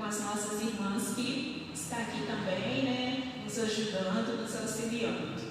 com as nossas irmãs que estão aqui também, né, nos ajudando, nos auxiliando.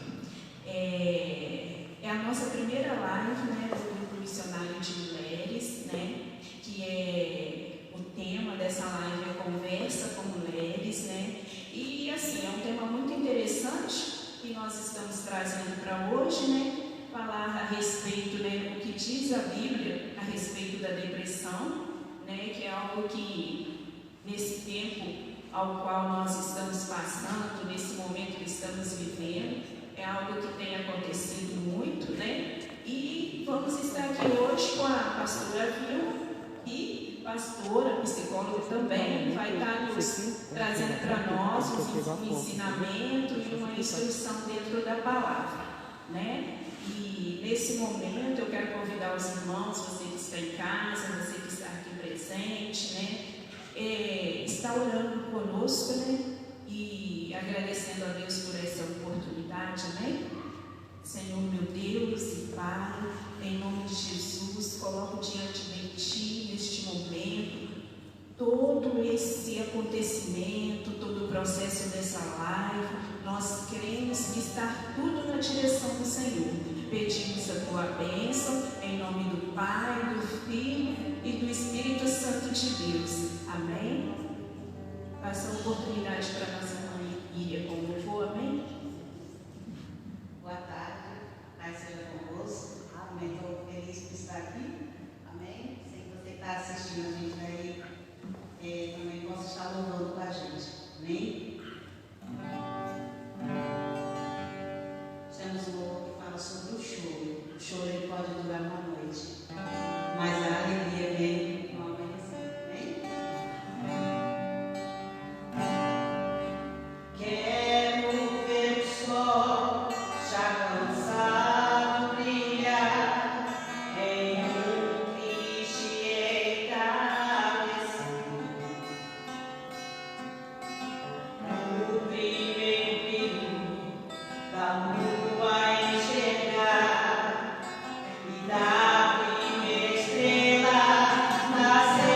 É a nossa primeira live, né, do Grupo Missionário de Mulheres, né, que é o tema dessa live é Conversa com Mulheres, né, e assim, é um tema muito interessante que nós estamos trazendo para hoje, né, falar a respeito, né, o que diz a Bíblia a respeito da depressão, né, que é algo que nesse tempo ao qual nós estamos passando, nesse momento que estamos vivendo, é algo que tem acontecido muito, né? E vamos estar aqui hoje com a pastora Vilma e pastora, psicóloga também, vai estar nos trazendo para nós um ensinamento e uma instrução dentro da palavra, né? E nesse momento eu quero convidar os irmãos, você que está em casa, você que está aqui presente, né? Está orando conosco, né? E agradecendo a Deus por essa oportunidade, né? Senhor, meu Deus e Pai, em nome de Jesus, coloco diante de Ti, neste momento, todo esse acontecimento, todo o processo dessa live. Nós queremos que está tudo na direção do Senhor. Pedimos a Tua bênção, em nome do Pai, do Filho e do Espírito Santo de Deus. Amém? Passa a oportunidade para nossa mãe Iria com o louvor, amém? Boa tarde, paz seja convosco. Amém. Estou feliz por estar aqui. Amém. Sei que você está assistindo a gente aí, também possa estar louvando com a gente. Amém. Temos um louvor que fala sobre o choro. O choro ele pode durar uma noite, mas a alegria vem no amanhecer. Amém. Quero ver o sol já cansado brilhar em um triste entardecer. No primeiro brilho da lua enxergar e da primeira estrela nascer.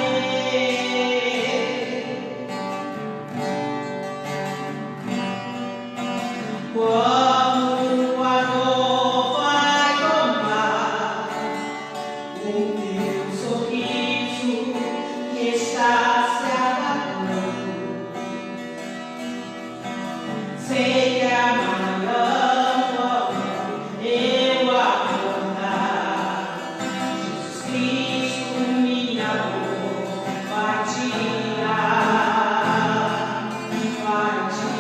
Quando a dor vai tomar o teu sorriso que está se apagando, sei que amanhã quando eu acordar, Jesus Cristo, minha dor, vai tirar, vai tirar.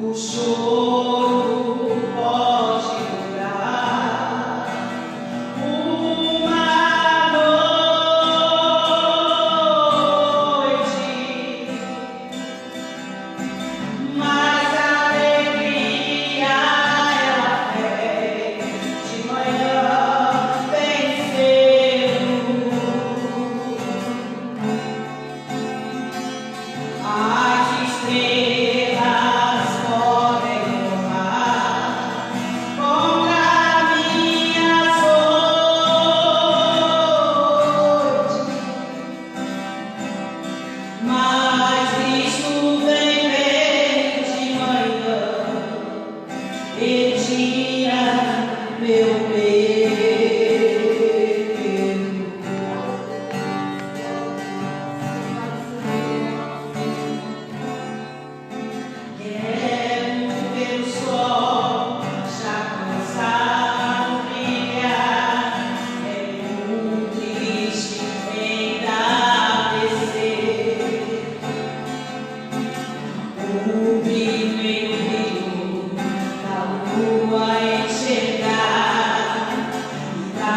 O choro pode durar uma noite, mas a alegria ela vem de manhã bem cedo. As estrelas podem tomar contra a minha sorte, mas Cristo vem bem de manhã, Ele tira meu medo. Quero ver o sol já cansado brilhar em um triste entardecer. O primeiro brilho da lua enxergar e da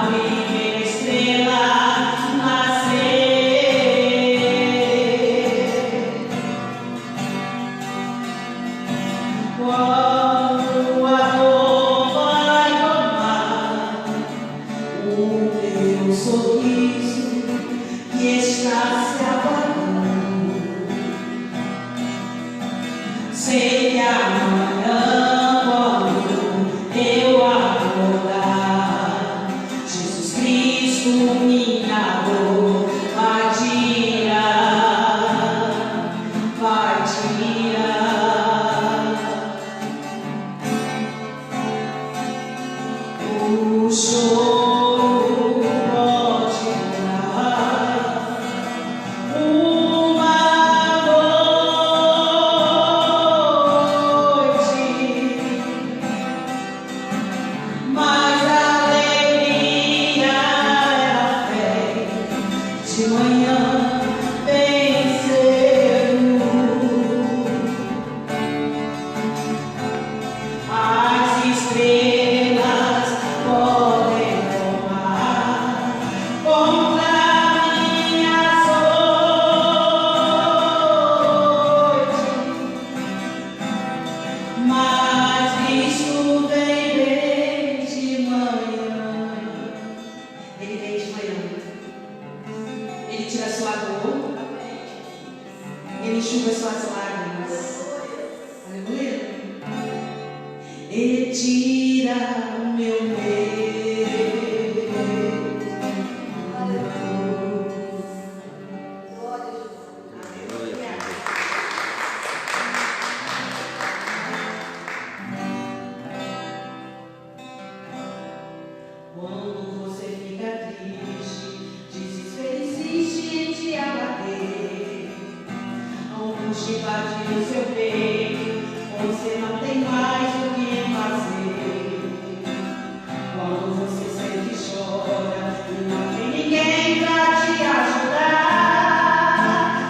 primeira estrela nascer. Quando a dor vai tomar o teu sorriso que está se apagando, sei que amanhã quando eu acordar, Jesus triste, desespero insiste em te abater. A angústia invade o seu peito, você não tem mais o que fazer. Quando você sente e chora e não tem ninguém pra te ajudar,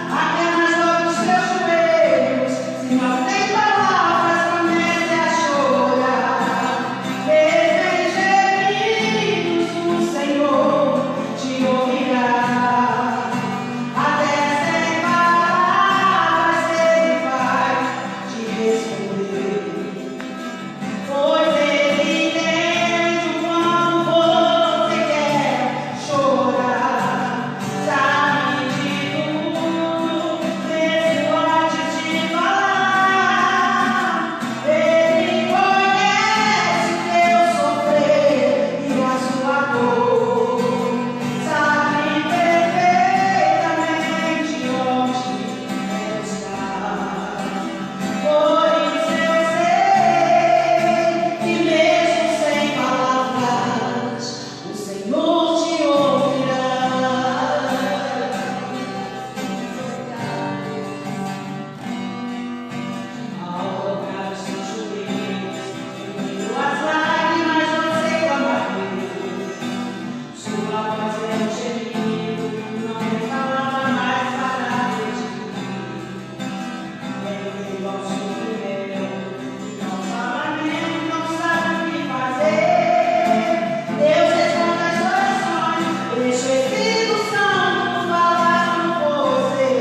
apenas dobra os seus joelhos. Se não tem palavras, comece a chorar. Mesmo em gemidos, o Senhor te ouvirá. Até sem palavras Ele vai te responder. Pois Ele entende quando você quer chorar. Sabe de tudo, mesmo antes de falar. Ele conhece teu sofrer e a sua dor. Sabe perfeitamente onde está. Por isso eu sei que mesmo sem palavras, o Senhor te ouvirá. Ao dobrar os seus joelhos, em meio às lágrimas você clama a Deus. Sua voz é um gemido, não tem palavra mais para pedir. Em meio ao sofrimento, não fala mesmo, não sabe o que fazer. Deus responde as orações, deixa o Espírito Santo falar com você.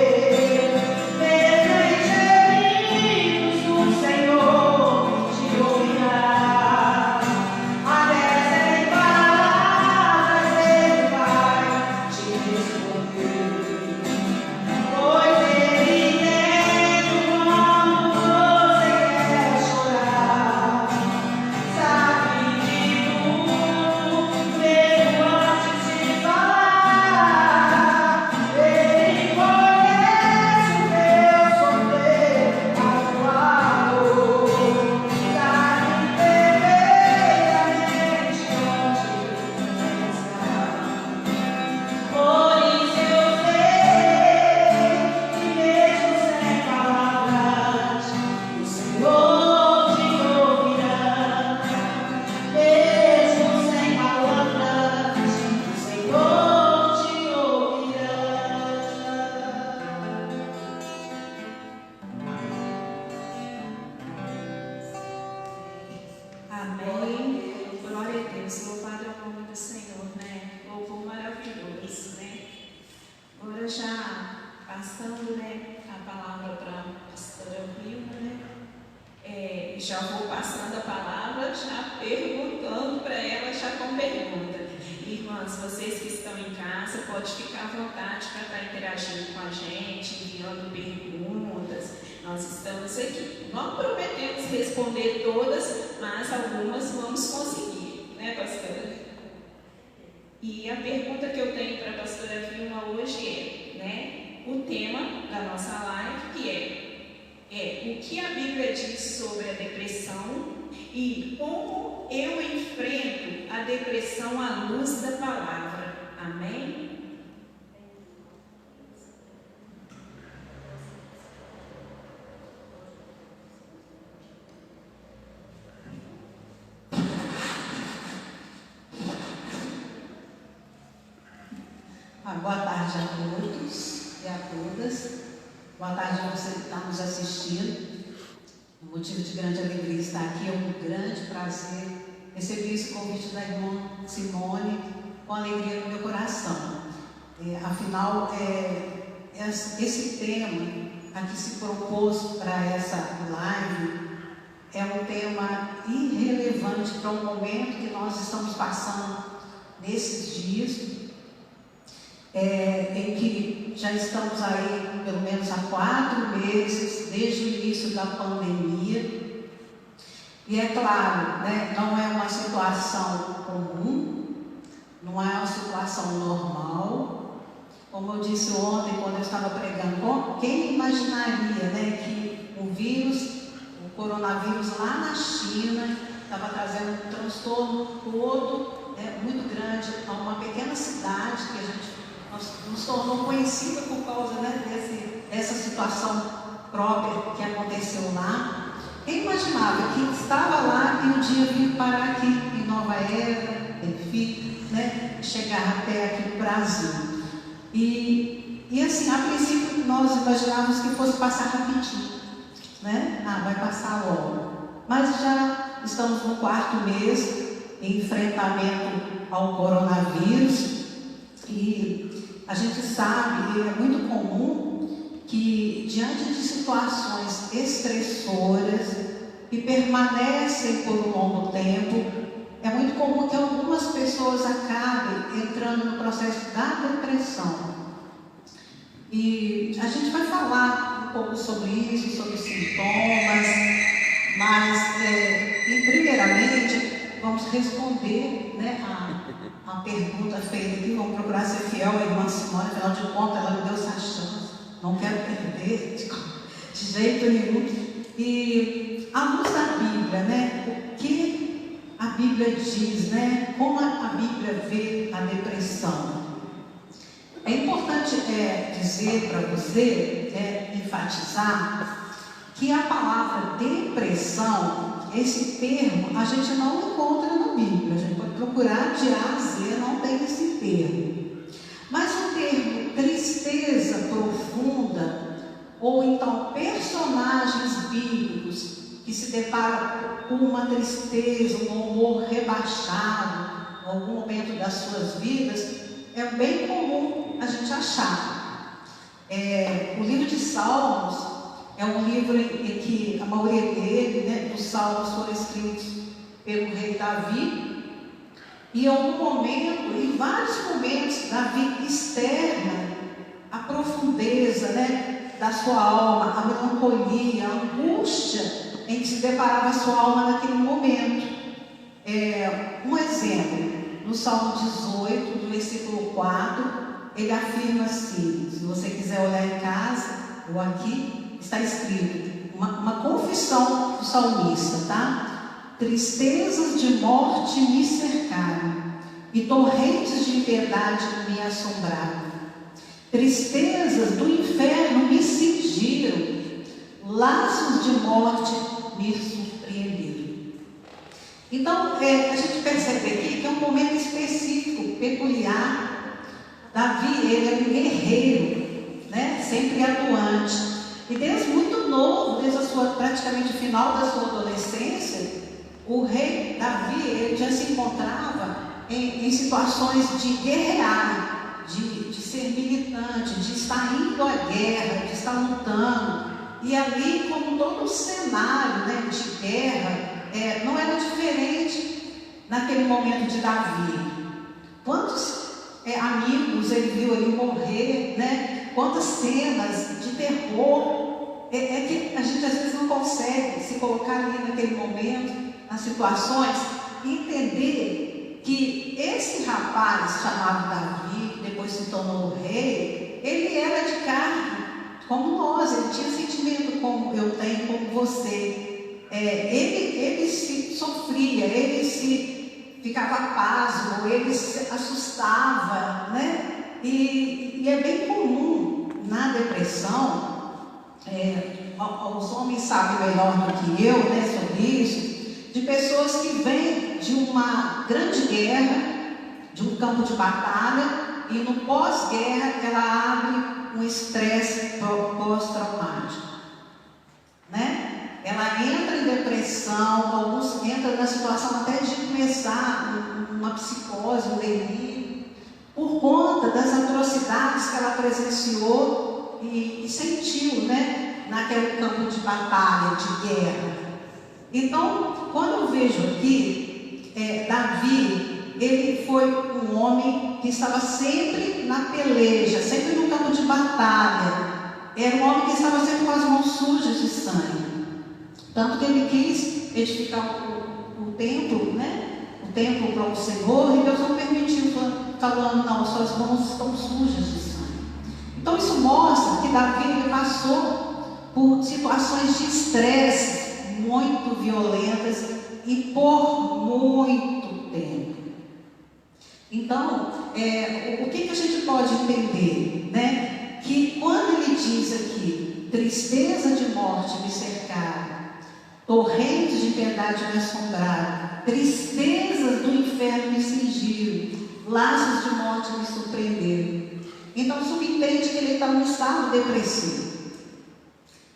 Mesmo em gemidos, o Senhor te ouvirá. Até sem palavras Ele vai te responder. Pois Ele entende quando você quer chorar. Sabe de tudo, mesmo antes de falar. Ele conhece o teu sofrer, a tua dor. Sabe perfeitamente onde está. Por isso eu sei que mesmo sem palavras, o Senhor te ouvirá. Mesmo sem palavras, o Senhor te ouvirá. Amém. Glória a Deus. Louvado é o nome do Senhor, né? Louvor maravilhoso, né? Agora já passando, né, a palavra para a pastora Vilma, né? Já vou passando a palavra, já perguntando para ela, já com pergunta. Irmãs, vocês que estão em casa, pode ficar à vontade para estar interagindo com a gente, enviando perguntas. Nós estamos aqui. Não prometemos responder todas, mas algumas vamos conseguir, né, pastora? E a pergunta que eu tenho para a pastora Vilma hoje né, o tema da nossa live, que é o que a Bíblia diz sobre a depressão e como eu enfrento a depressão à luz da palavra. Amém? Boa tarde a todos e a todas. Boa tarde a você que está nos assistindo. Um motivo de grande alegria estar aqui. É um grande prazer receber esse convite da irmã Simone com alegria no meu coração. Afinal, esse tema a que se propôs para essa live é um tema irrelevante para o momento que nós estamos passando nesses dias. Em que já estamos aí pelo menos há 4 meses, desde o início da pandemia, e é claro, né, não é uma situação comum, não é uma situação normal. Como eu disse ontem, quando eu estava pregando, quem imaginaria, né, que o vírus, o coronavírus lá na China, estava trazendo um transtorno todo muito grande a uma pequena cidade que a gente nos tornou conhecida por causa, né, dessa situação própria que aconteceu lá. Quem imaginava que estava lá e um dia vir parar aqui em Nova Era, enfim, né, chegar até aqui no Brasil. E assim, a princípio nós imaginávamos que fosse passar rapidinho, né? Vai passar logo. Mas já estamos no 4º mês em enfrentamento ao coronavírus e a gente sabe, e é muito comum, que diante de situações estressoras que permanecem por um longo tempo, é muito comum que algumas pessoas acabem entrando no processo da depressão. E a gente vai falar um pouco sobre isso, sobre os sintomas, mas primeiramente vamos responder, né, a pergunta feita aqui. Vamos procurar ser fiel à irmã Simone, afinal de contas ela me deu essa chance, não quero perder de jeito nenhum. E à luz da Bíblia, né, o que a Bíblia diz, né, como a Bíblia vê a depressão. É importante dizer para você, enfatizar, que a palavra depressão, esse termo, a gente não encontra na Bíblia. A gente pode procurar de A a Z, não tem esse termo. Mas o termo tristeza profunda, ou então personagens bíblicos que se deparam com uma tristeza, um humor rebaixado, em algum momento das suas vidas, é bem comum a gente achar. O livro de Salmos é um livro em que a maioria dele, né, dos Salmos foram escritos pelo rei Davi. E em algum momento, em vários momentos, Davi externa a profundeza, né, da sua alma, a melancolia, a angústia em que se deparava a sua alma naquele momento. Um exemplo. No Salmo 18, do versículo 4, ele afirma assim, se você quiser olhar em casa, ou aqui, está escrito, uma confissão do salmista, tá? Tristezas de morte me cercaram, e torrentes de impiedade me assombraram. Tristezas do inferno me cingiram, laços de morte me surpreenderam. Então, a gente percebe aqui que é um momento específico, peculiar. Davi, ele é um guerreiro, né? Sempre atuante. E desde muito novo, desde praticamente o final da sua adolescência, o rei Davi, ele já se encontrava em situações de guerrear, de ser militante, de estar indo à guerra, de estar lutando. E ali, como todo o cenário, né, de guerra, não era diferente naquele momento de Davi. Quantos amigos ele viu ali morrer, né? Quantas cenas de terror. Que a gente às vezes não consegue se colocar ali naquele momento, nas situações, e entender que esse rapaz chamado Davi, que depois se tornou rei, ele era de carne, como nós, ele tinha sentimento como eu tenho, como você. Ele se sofria, ele se ficava pasmo, ele se assustava, né? E é bem comum na depressão, os homens sabem melhor do que eu, né, sobre isso, de pessoas que vêm de uma grande guerra, de um campo de batalha, e no pós-guerra ela abre um estresse pós-traumático, né? Ela entra em depressão, alguns entram na situação até de começar uma psicose, um delírio, por conta das atrocidades que ela presenciou e sentiu, né, naquele campo de batalha, de guerra. Então, quando eu vejo aqui, Davi, ele foi um homem que estava sempre na peleja, sempre no campo de batalha. Era um homem que estava sempre com as mãos sujas de sangue. Tanto que ele quis edificar o templo, né? O templo para o Senhor, e Deus não permitiu, falando, não, suas mãos estão sujas de sangue. Então isso mostra que Davi ele passou por situações de estresse muito violentas e por muito tempo. Então, o que a gente pode entender, né? Que quando ele diz aqui, tristeza de morte me cercaram, torrentes de piedade me assombraram, tristezas do inferno me cingiram, laços de morte me surpreenderam. Então subentende que ele está num estado depressivo,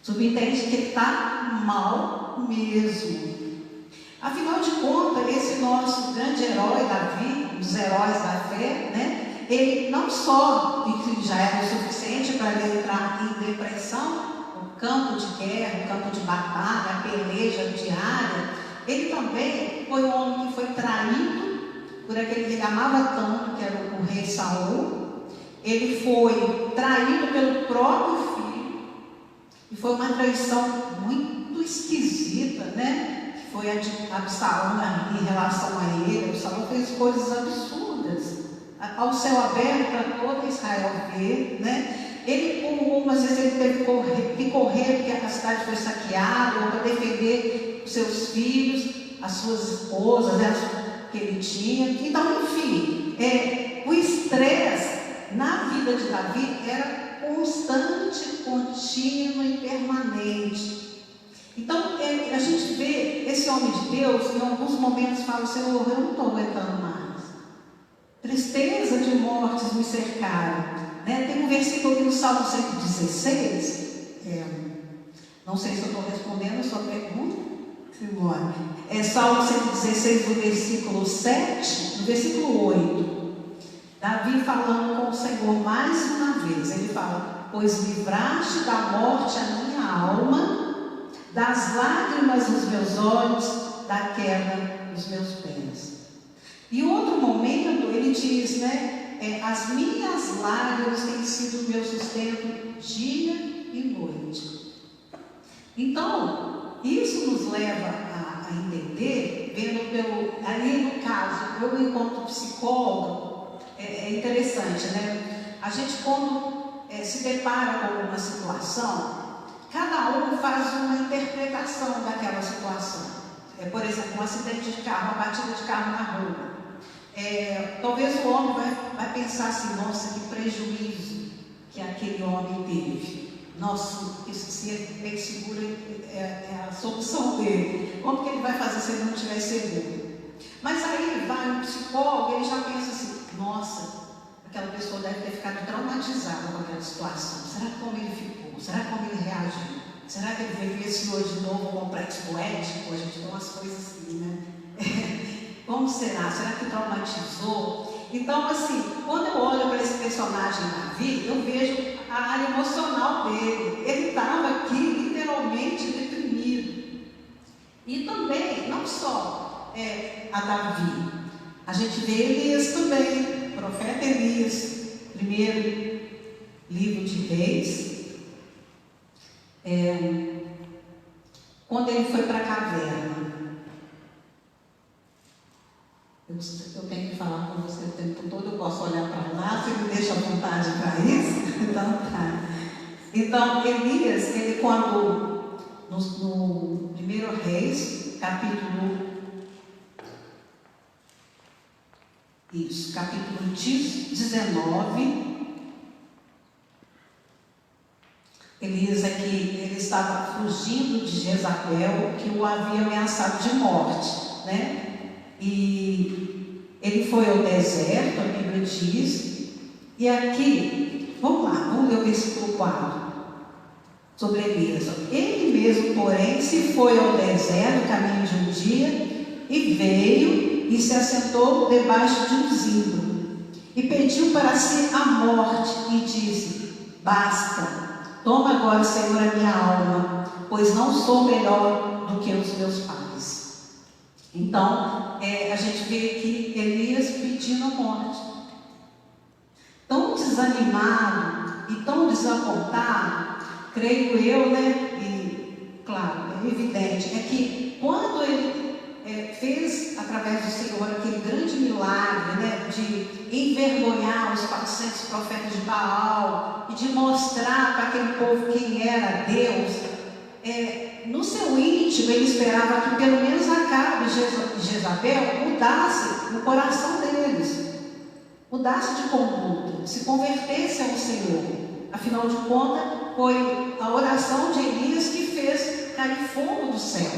subentende que ele está mal mesmo. Afinal de contas, esse nosso grande herói Davi, um dos heróis da fé, né? Ele não só, e que já era o suficiente para ele entrar em depressão, o campo de guerra, o campo de batalha, a peleja diária, ele também foi um homem que foi traído por aquele que ele amava tanto, que era o rei Saul. Ele foi traído pelo próprio filho, e foi uma traição muito esquisita, né? Que foi a de Absalão em relação a ele. Absalão fez coisas absurdas, ao céu aberto para todo Israel ver, né? Ele, algumas vezes, ele teve que correr porque a cidade foi saqueada, ou para defender os seus filhos, as suas esposas, né, que ele tinha. Então, enfim, o estresse na vida de Davi era constante, contínuo e permanente. Então, a gente vê esse homem de Deus, em alguns momentos fala: Senhor, eu não estou aguentando mais. Tristeza de mortes me cercaram. Né? Tem um versículo aqui no Salmo 116, não sei se eu estou respondendo a sua pergunta, Simone. Salmo 116, no versículo 7, no versículo 8. Davi falando com o Senhor mais uma vez, ele fala: pois livraste da morte a minha alma, das lágrimas dos meus olhos, da queda dos meus pés. E outro momento ele diz, né? As minhas lágrimas têm sido o meu sustento dia e noite. Então, isso nos leva a entender, vendo aí no caso, eu enquanto psicólogo, é interessante, né? A gente quando se depara com alguma situação, cada um faz uma interpretação daquela situação. Por exemplo, um acidente de carro, uma batida de carro na rua. Talvez o homem vai pensar assim: nossa, que prejuízo que aquele homem teve. Nossa, se ele seguro é a solução dele. Como que ele vai fazer se ele não tiver seguro? Mas aí vai um psicólogo e ele já pensa assim: nossa, aquela pessoa deve ter ficado traumatizada com aquela situação. Será como ele ficou? Será como ele reagiu? Será que ele vivenciou de novo o complexo ético? A gente tem umas coisas assim, né? Como será? Será que traumatizou? Então, assim, quando eu olho para esse personagem Davi, eu vejo a área emocional dele. Ele estava aqui literalmente deprimido. E também, não só a Davi, a gente vê Elias também, o profeta Elias, primeiro livro de Reis, quando ele foi para a caverna. Eu tenho que falar com você o tempo todo, eu posso olhar para lá, você me deixa à vontade para isso? Então tá. Então, Elias, ele quando, no 1 Reis, capítulo 19, Elias aqui, ele estava fugindo de Jezabel, que o havia ameaçado de morte, né? E ele foi ao deserto, a Bíblia diz, e aqui, vamos lá, vamos ler o versículo 4, sobre Elias. Ele mesmo, porém, se foi ao deserto, caminho de um dia, e veio e se assentou debaixo de um zimbro, e pediu para si a morte, e disse: basta, toma agora, Senhor, a minha alma, pois não sou melhor do que os meus pais. Então, a gente vê aqui Elias pedindo a morte. Tão desanimado e tão desapontado, creio eu, né? E, claro, é evidente, é que quando ele fez, através do Senhor, aquele grande milagre, né? De envergonhar os 400 profetas de Baal e de mostrar para aquele povo quem era Deus, no seu íntimo ele esperava que pelo menos Acabe e Jezabel mudasse o coração deles. mudasse de conduta, se convertesse ao Senhor. Afinal de contas, foi a oração de Elias que fez cair fogo do céu.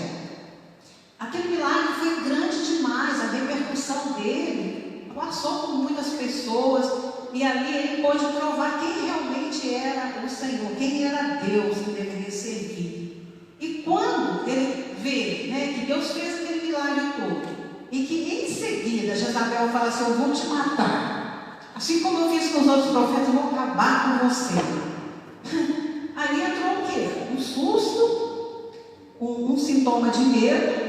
Aquele milagre foi grande demais, a repercussão dele passou por muitas pessoas, e ali ele pôde provar quem realmente era o Senhor, quem era Deus que deveria servir. E quando ele vê, né, que Deus fez aquele milagre todo, e que em seguida Jezabel fala assim: eu vou te matar, assim como eu fiz com os outros profetas, eu vou acabar com você. Aí entrou o quê? Um susto, um sintoma de medo,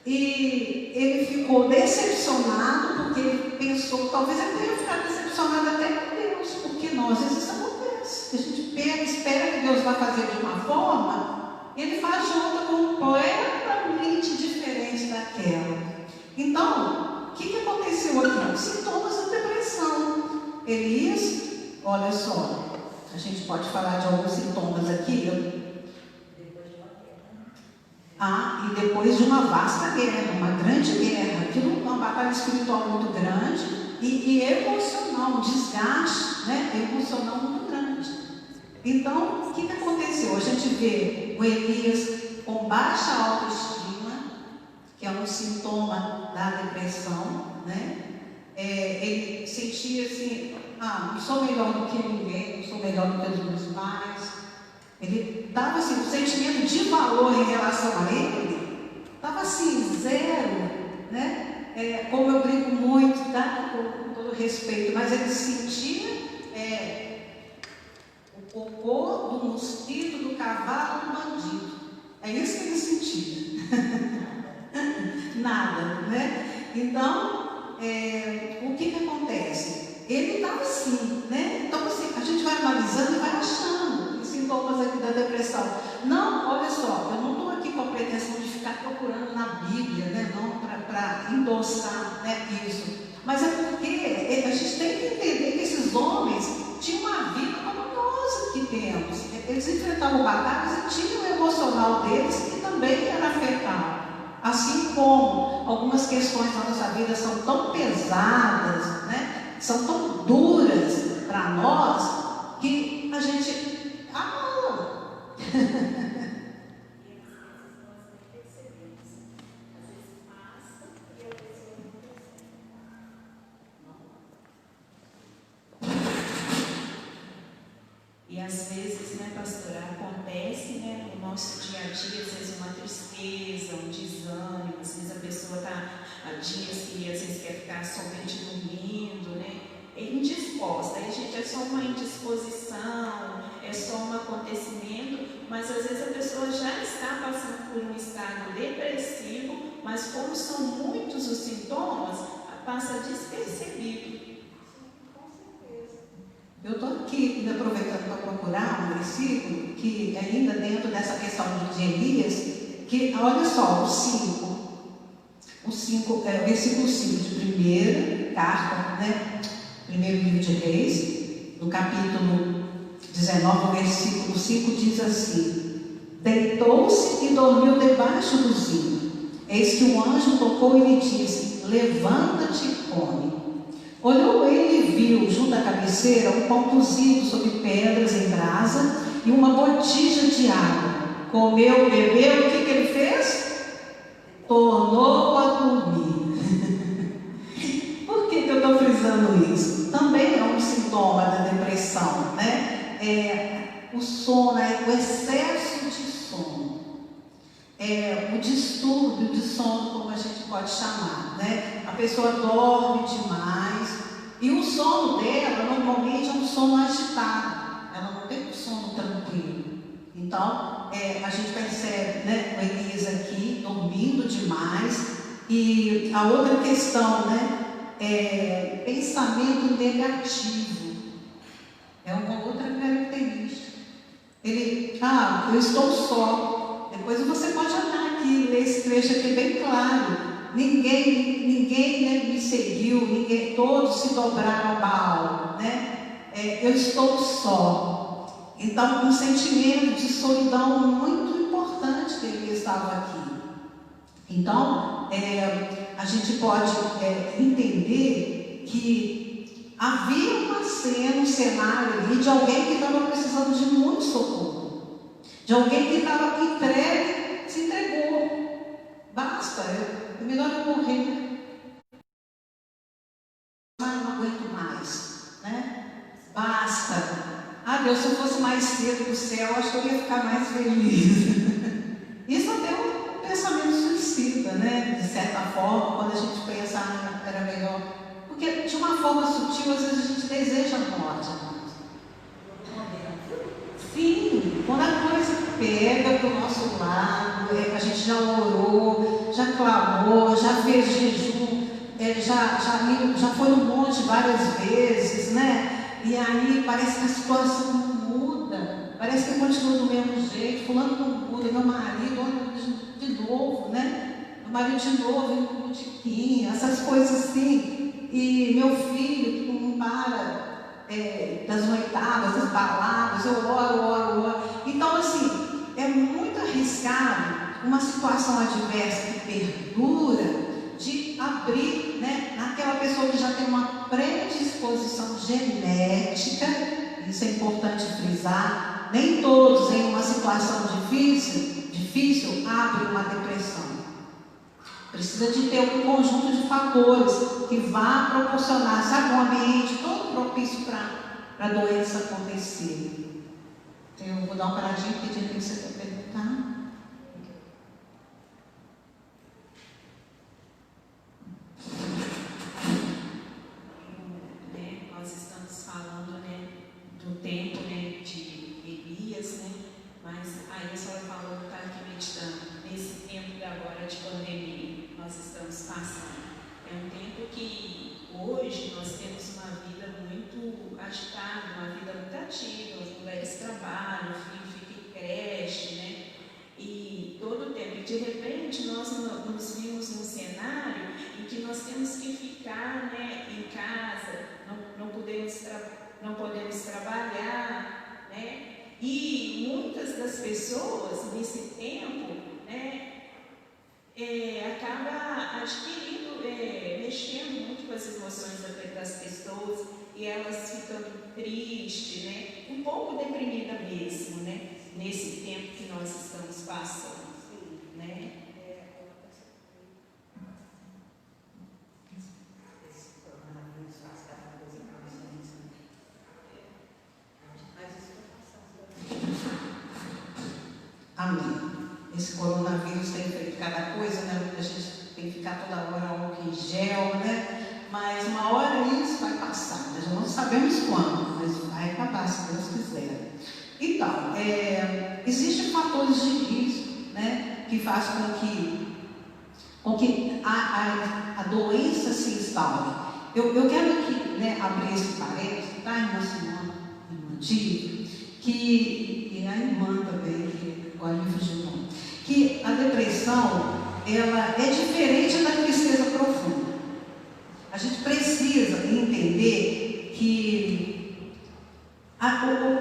e ele ficou decepcionado, porque ele pensou, talvez ele tenha ficado decepcionado até com Deus, porque nós, às vezes isso acontece, a gente espera que Deus vai fazer de uma forma, e ele faz de outra completamente diferente daquela. Então, o que aconteceu aqui? Sintomas da depressão. Elias, olha só, a gente pode falar de alguns sintomas aqui. E depois de uma vasta guerra, uma grande guerra, aquilo é uma batalha espiritual muito grande e emocional, um desgaste, né, emocional muito grande. Então, o que aconteceu? A gente vê o Elias com baixa autoestima, que é um sintoma da depressão, né? Ele sentia assim: não sou melhor do que ninguém, não sou melhor do que os meus pais. Ele dava assim, um sentimento de valor em relação a ele, estava assim, zero, né? Como eu brinco muito, tá? Com todo respeito, mas ele sentia o cocô do mosquito, do cavalo, do bandido. É isso que ele sentia. Nada, né? Então, o que acontece? Ele estava assim, né? Então, assim, a gente vai analisando e vai achando sintomas aqui da depressão. Não, olha só, eu não estou aqui com a pretensão de ficar procurando na Bíblia, né? Não para endossar, né, isso. Mas é porque a gente tem que entender que esses homens tinham uma vida como nós que temos. Eles enfrentavam batalhas e tinham o emocional deles que também era afetado. Assim como algumas questões da nossa vida são tão pesadas, né? São tão duras para nós, que a gente E às vezes, né, pastora, acontece, né, no nosso dia a dia, às vezes uma tristeza, um desânimo, às vezes a pessoa está há dias que às vezes quer ficar somente dormindo, né, indisposta. Aí a gente é só uma indisposição, é só um acontecimento, mas às vezes a pessoa já está passando por um estado depressivo, mas como são muitos os sintomas, passa despercebido. Eu estou aqui me aproveitando para procurar um versículo que ainda dentro dessa questão de Elias, que olha só, o versículo 5 de primeira carta, né? Primeiro livro de Reis, no capítulo 19, versículo 5, diz assim: deitou-se e dormiu debaixo do zinho. Eis que um anjo tocou e lhe disse: levanta-te e come. Olhou ele e viu, junto à cabeceira, um pão cozido sobre pedras em brasa e uma botija de água. Comeu, bebeu, o que ele fez? Tornou a dormir. Por que eu estou frisando isso? Também é um sintoma da depressão, né? O sono, o excesso de sono. O distúrbio de sono, como a gente pode chamar, né? A pessoa dorme demais e o sono dela normalmente é um sono agitado, ela não tem um sono tranquilo. Então, a gente percebe, né, o Elias aqui dormindo demais. E a outra questão, né, pensamento negativo é uma outra característica. Ele, eu estou só. Depois você pode olhar aqui, ler esse trecho aqui bem claro. Ninguém né, me seguiu, todos se dobraram a Baal, né? Eu estou só. Então, um sentimento de solidão muito importante que ele estava aqui. Então, a gente pode entender que havia uma cena, um cenário ali de alguém que estava precisando de muito socorro, de alguém que estava entregue, se entregou. Basta, é melhor eu morrer. Não aguento mais, né? Basta. Ah, Deus, se eu fosse mais cedo para o céu, acho que eu ia ficar mais feliz. Isso até é um pensamento suicida, né? De certa forma, quando a gente pensa, era melhor. Porque de uma forma sutil, às vezes a gente deseja a morte. Sim, quando a coisa pega para o nosso lado, a gente já orou, já clamou, já fez jejum, já foi no monte várias vezes, né? E aí parece que a situação não muda, parece que continua do mesmo jeito, fulano não muda, meu marido, olha de novo, né? Meu marido de novo, indo com botiquinho, essas coisas assim. E meu filho que não para das noitadas, das baladas, eu oro. Então, assim, é muito arriscado uma situação adversa que perdura de abrir, né, naquela pessoa que já tem uma predisposição genética. Isso é importante frisar. Nem todos em uma situação difícil abrem uma depressão. Precisa de ter um conjunto de fatores que vá proporcionar, sabe, um ambiente todo propício para a doença acontecer. Eu vou dar uma paradinha porque tinha que você quer perguntar. Nós estamos falando, né, do tempo, né, de Elias, né, mas aí a senhora falou que está aqui meditando. Nesse tempo de agora de pandemia, nós estamos passando. É um tempo que hoje nós temos uma vida muito agitada, uma vida muito ativa. As mulheres trabalham, o filho fica em creche, né? E todo o tempo. E de repente nós nos vimos num cenário em que nós temos que ficar, né, em casa, não podemos trabalhar, né? E muitas das pessoas nesse tempo, né, acaba adquirindo, mexendo muito com as emoções das pessoas e elas ficando tristes, né, um pouco deprimida mesmo, né, nesse tempo que nós estamos passando, né? Amém. Esse coronavírus tem feito cada coisa, né? A gente tem que ficar toda hora álcool em gel, né? Mas uma hora isso vai passar. Nós não sabemos quando, mas vai acabar, se Deus quiser. Então, existem fatores de risco, né? Que fazem com que a doença se instaure. Eu quero aqui, né, abrir esse parênteses, tá, irmã Simone, irmã Tia, e a irmã também, que agora me fugiu o nome, que a depressão, ela é diferente da tristeza profunda. A gente precisa entender que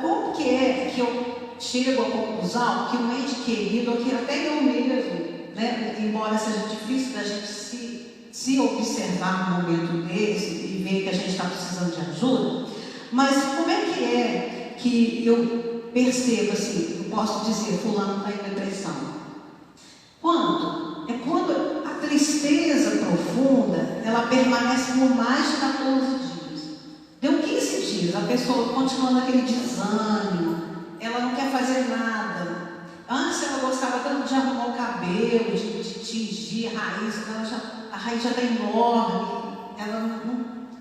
como que é que eu chego à conclusão que um ente querido, que até eu mesmo, né, embora seja difícil da gente se observar num momento desse e ver que a gente está precisando de ajuda, mas como é que eu percebo assim, eu posso dizer, fulano está em depressão? Quando? É quando a tristeza profunda, ela permanece por mais de 14 dias. Deu 15 dias, a pessoa continua naquele desânimo, ela não quer fazer nada. Antes ela gostava tanto de arrumar o cabelo, de tingir a raiz, a raiz já está enorme, ela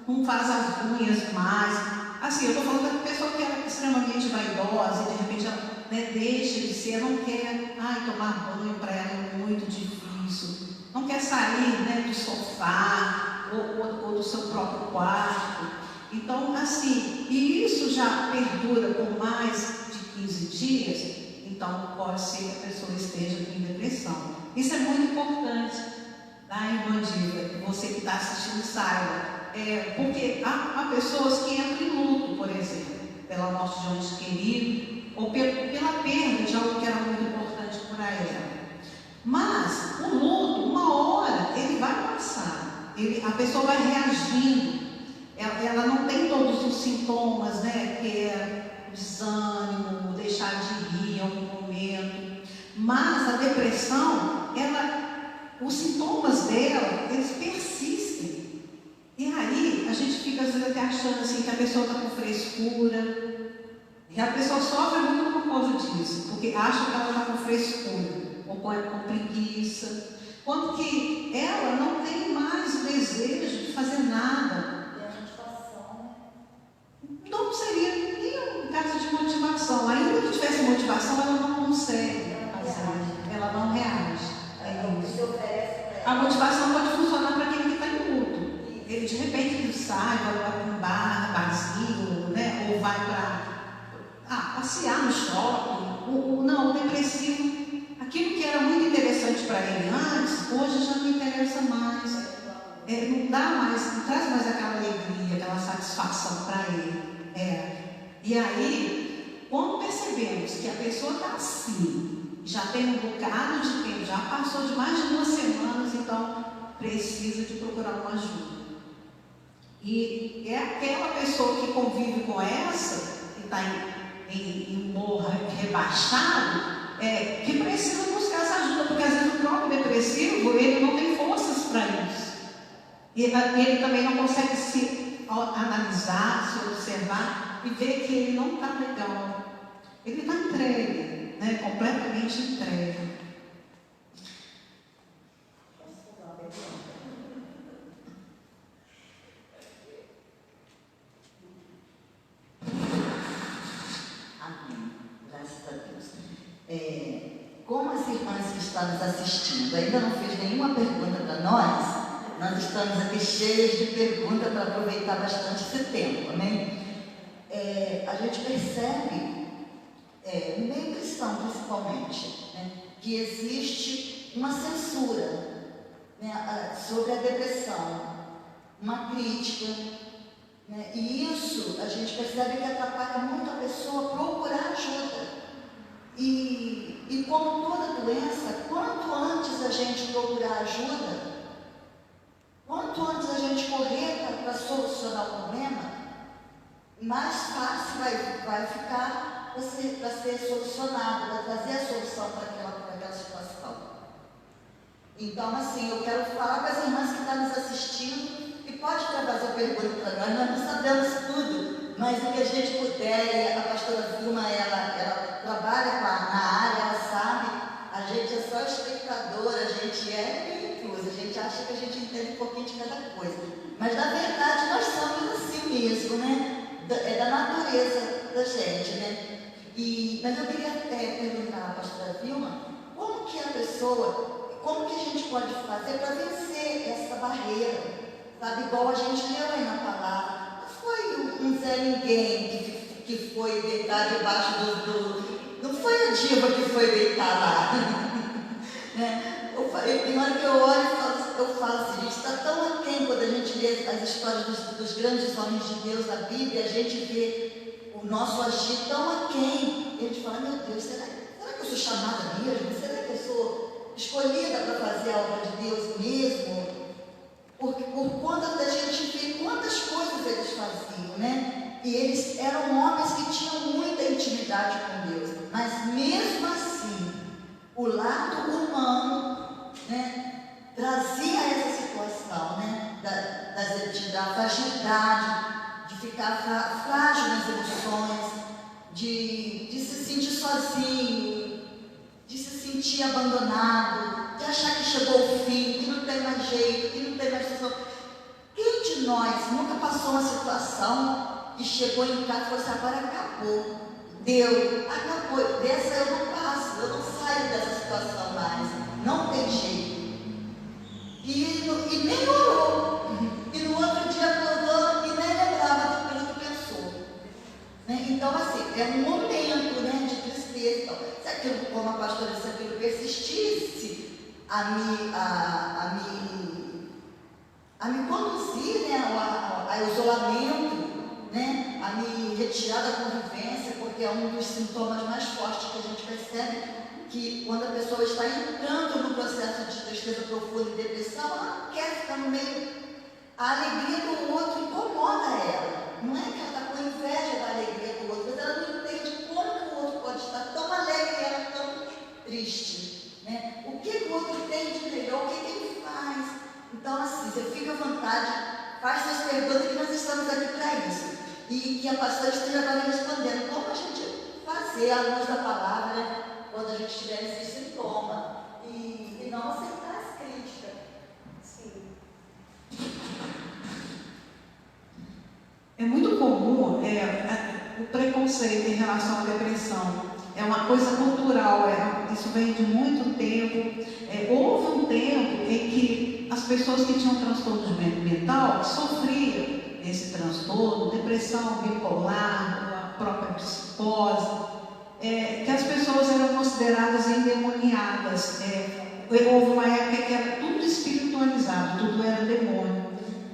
não faz as unhas mais. Assim, eu estou falando da pessoa que era extremamente vaidosa e de repente ela, né, deixa de ser, não quer tomar banho, para ela é muito difícil, não quer sair, né, do sofá ou do seu próprio quarto. Então, assim, e isso já perdura por mais de 15 dias, então pode ser que a pessoa esteja em depressão. Isso é muito importante, tá, irmã Diva? Que você que está assistindo saiba. Porque há pessoas que entram em luto, por exemplo, pela morte de um ente querido, ou pela perda de algo que era muito importante para ela. Mas o luto, uma hora, ele vai passar. A pessoa vai reagindo. Ela ela não tem todos os sintomas, né? Que é desânimo, deixar de rir em algum momento. Mas a depressão, os sintomas dela, eles persistem. E aí, a gente fica às vezes até achando assim que a pessoa está com frescura. E a pessoa sofre muito por causa disso, porque acha que ela está com frescura, ou com preguiça. Quando que ela não tem mais o desejo de fazer nada. E a motivação, Não seria nem um caso de motivação. Ainda que tivesse motivação, ela não consegue fazer. Ela não reage. o que se oferece A motivação pode funcionar para aquele que está em luto. Ele de repente ele sai, vai para um bar vazio, né? Ou vai para passear no shopping. O depressivo, aquilo que era muito interessante para ele antes, hoje já não interessa mais. Não dá mais, não traz mais aquela alegria, aquela satisfação para ele. E aí, quando percebemos que a pessoa está assim, já tem um bocado de tempo, já passou de mais de 2 semanas, então precisa de procurar uma ajuda. E é aquela pessoa que convive com essa, que está em humor rebaixado, que precisa buscar essa ajuda, porque às vezes o próprio depressivo, ele não tem forças para isso. E ele também não consegue se analisar, se observar e ver que ele não está legal. Ele está entregue, né? Completamente entregue. amém, graças a Deus. Como as irmãs que estão nos assistindo ainda não fez nenhuma pergunta para nós estamos aqui cheias de perguntas para aproveitar bastante esse tempo, amém? A gente percebe, no meio cristão principalmente, né, que existe uma censura, né, sobre a depressão, uma crítica, né, e isso a gente percebe que atrapalha muito a pessoa procurar ajuda. E como toda doença, quanto antes a gente procurar ajuda, quanto antes a gente correr para solucionar o problema, mais fácil vai ficar para ser solucionado, para trazer a solução para aquela situação. Então, assim, eu quero falar com as irmãs que estão nos assistindo, e pode fazer pergunta para nós não sabemos tudo, mas o que a gente puder, e a pastora Vilma, ela trabalha na área, ela sabe, a gente é só espectadora, a gente é intrusa, a gente acha que a gente entende um pouquinho de cada coisa, mas na verdade nós somos assim mesmo, né? É da natureza da gente, né? Mas eu queria perguntar à pastora Vilma, como que a gente pode fazer para vencer essa barreira, sabe? Igual a gente leu aí na palavra, não foi um Zé Ninguém que foi deitar debaixo não foi a diva que foi deitar lá, né? Tem hora que eu olho e eu falo assim, gente, está tão aquém quando a gente lê as histórias dos grandes homens de Deus da Bíblia, a gente vê o nosso agir tão aquém, e a gente fala, meu Deus, será que eu sou chamada mesmo? Será que eu sou escolhida para fazer a obra de Deus mesmo? Por conta da gente ver quantas coisas eles faziam, né? E eles eram homens que tinham muita intimidade com Deus, mas mesmo assim, o lado humano, né, trazia essa situação, né, da fragilidade, de ficar frágil nas emoções, de se sentir sozinho, de se sentir abandonado, de achar que chegou o fim, que não tem mais jeito, que não tem mais situação. Quem de nós nunca passou uma situação e chegou em casa e falou assim, agora acabou, acabou, dessa eu não passo, eu não saio dessa situação mais, não tem jeito. E nem orou, e no outro dia acordou e nem lembrava daquilo que pensou. Né? Então, assim, é um momento, né, de tristeza. Então, se aquilo, como a pastora disse, aquilo persistisse a me conduzir, né, ao isolamento, né, a me retirar da convivência, porque é um dos sintomas mais fortes que a gente percebe, que quando a pessoa está entrando no processo de tristeza profunda e depressão, ela não quer ficar no meio a alegria do outro incomoda ela. Não é que ela está com inveja da alegria do outro, mas ela não entende como que o outro pode estar tão alegre e ela tão triste, né? O que o outro tem de melhor, o que ele faz. Então, assim, você fica à vontade, faz suas perguntas, que nós estamos aqui para isso. E que a pastora esteja agora respondendo como a gente fazer a luz da palavra, né, quando a gente tiver esse sintoma. E não aceitar as críticas. Sim. É muito comum o preconceito em relação à depressão. É uma coisa cultural, isso vem de muito tempo. Houve um tempo em que as pessoas que tinham transtorno mental sofriam esse transtorno, depressão bipolar, a própria psicose, que as pessoas eram consideradas endemoniadas. Houve uma época que era tudo espiritualizado, tudo era demônio.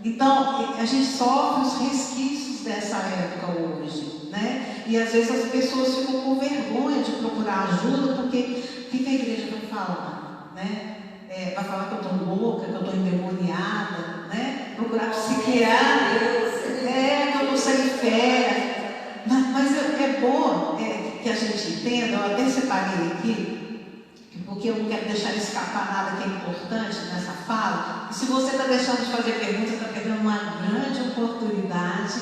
Então, a gente sofre os resquícios dessa época hoje, né? E às vezes as pessoas ficam com vergonha de procurar ajuda, porque o que a igreja vai falar, né? Vai falar que eu estou louca, que eu estou endemoniada, né? Procurar psiquiatra, que eu estou sem fé. Mas é bom que a gente entenda, eu até separei aqui, porque eu não quero deixar escapar nada que é importante nessa fala. E se você está deixando de fazer perguntas, está perdendo uma grande oportunidade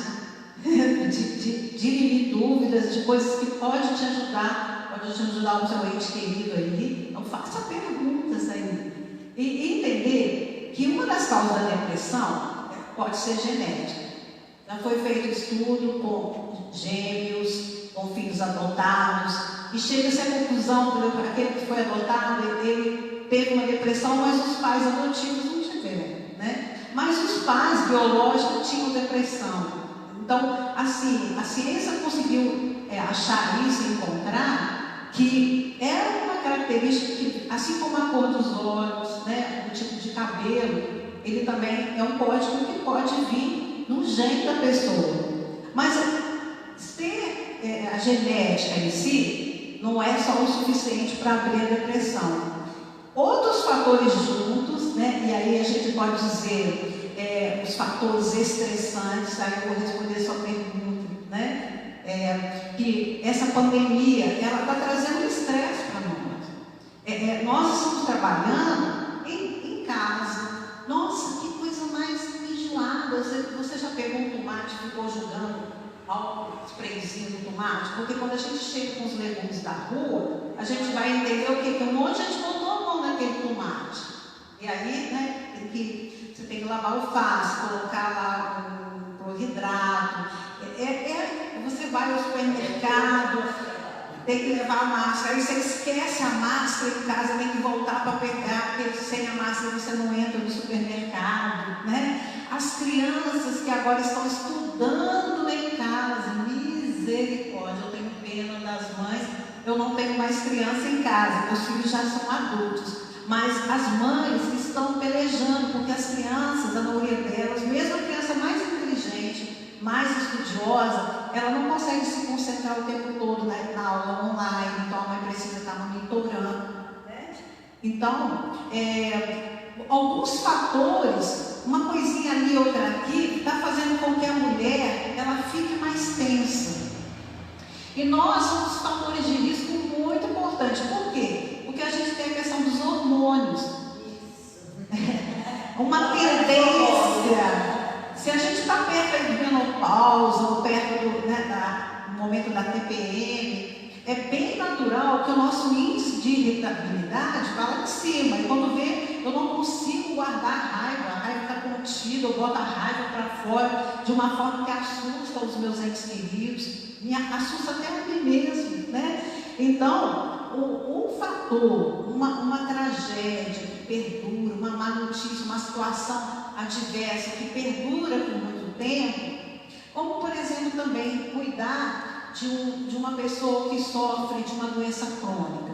de dirimir dúvidas, de coisas que podem te ajudar, o seu ente querido aí. Então faça perguntas aí. E entender que uma das causas da depressão pode ser genética. Já foi feito estudo com gêmeos, com filhos adotados, e chega-se à conclusão, por exemplo, aquele que foi adotado, ele teve uma depressão, mas os pais adotivos não tiveram, né? Mas os pais biológicos tinham depressão. Então, assim, a ciência conseguiu achar isso, encontrar, que era uma característica que, assim como a cor dos olhos, né, o tipo de cabelo, ele também é um código que pode vir no gene da pessoa. Mas ter a genética em si não é só o suficiente para abrir a depressão. Outros fatores juntos, né, e aí a gente pode dizer os fatores estressantes, aí eu vou responder a sua pergunta, né? Que essa pandemia, ela está trazendo estresse para nós. Nós estamos trabalhando em casa. Nossa, que coisa mais enjoada. Você já pegou um tomate e ficou jogando ao sprayzinho do tomate? Porque quando a gente chega com os legumes da rua, a gente vai entender o quê? Que um monte de gente botou a mão naquele tomate. E aí, né, você tem que lavar o alface, colocar lá o clorhidrato. Você vai ao supermercado, tem que levar a máscara, aí você esquece a máscara em casa, tem que voltar para pegar, porque sem a máscara você não entra no supermercado, né? As crianças que agora estão estudando em casa, misericórdia, eu tenho pena das mães, eu não tenho mais criança em casa, meus filhos já são adultos, mas as mães estão pelejando, porque as crianças, a maioria delas, mesmo a criança mais inteligente, mais estudiosa, ela não consegue se concentrar o tempo todo na aula online, então a mãe precisa estar monitorando, né? Então, alguns fatores, uma coisinha ali, outra aqui, está fazendo com que a mulher ela fique mais tensa. E nós somos fatores de risco muito importantes. Por quê? Porque a gente tem a questão dos hormônios. Uma tendência. Se a gente está perto de menopausa ou perto do momento da TPM, é bem natural que o nosso índice de irritabilidade vá lá em cima. E quando vê, eu não consigo guardar a raiva está contida, eu boto a raiva para fora de uma forma que assusta os meus entes queridos, me assusta até a mim mesmo, né? Então, um fator, uma tragédia que perdura, uma má notícia, uma situação adversa que perdura por muito tempo, como por exemplo também cuidar de uma pessoa que sofre de uma doença crônica.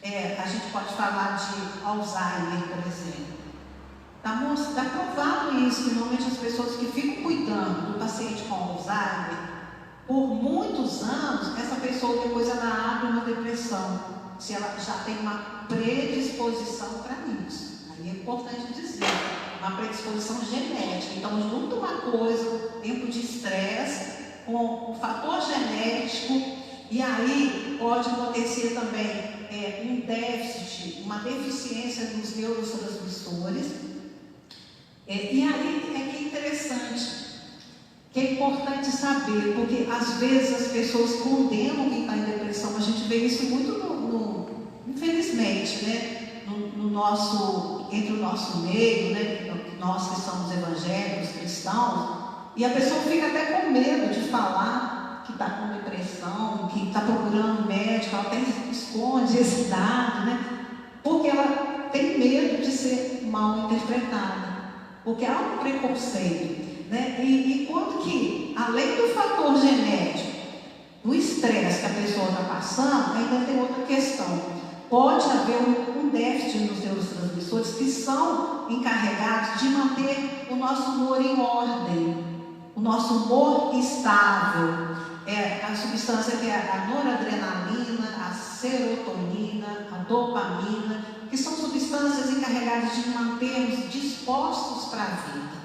A gente pode falar de Alzheimer, por exemplo. Está provado isso, que normalmente as pessoas que ficam cuidando do paciente com Alzheimer, por muitos anos, essa pessoa depois ela abre uma depressão, se ela já tem uma predisposição para isso. Aí é importante dizer. uma predisposição genética. Então, junta uma coisa, tempo de estresse, com o fator genético, e aí pode acontecer também um déficit, uma deficiência dos neurotransmissores. E aí é que é interessante, que é importante saber, porque às vezes as pessoas condenam quem está em depressão. A gente vê isso muito infelizmente, né? Entre o nosso meio, né? Nós que somos evangélicos, cristãos, e a pessoa fica até com medo de falar que está com depressão, que está procurando médico, ela até esconde esse dado, né? Porque ela tem medo de ser mal interpretada, porque há um preconceito, né? E quando que, além do fator genético, do estresse que a pessoa está passando, ainda tem outra questão. Pode haver um déficit nos neurotransmissores que são encarregados de manter o nosso humor em ordem, o nosso humor estável. A substância que é a noradrenalina, a serotonina, a dopamina, que são substâncias encarregadas de mantermos dispostos para a vida.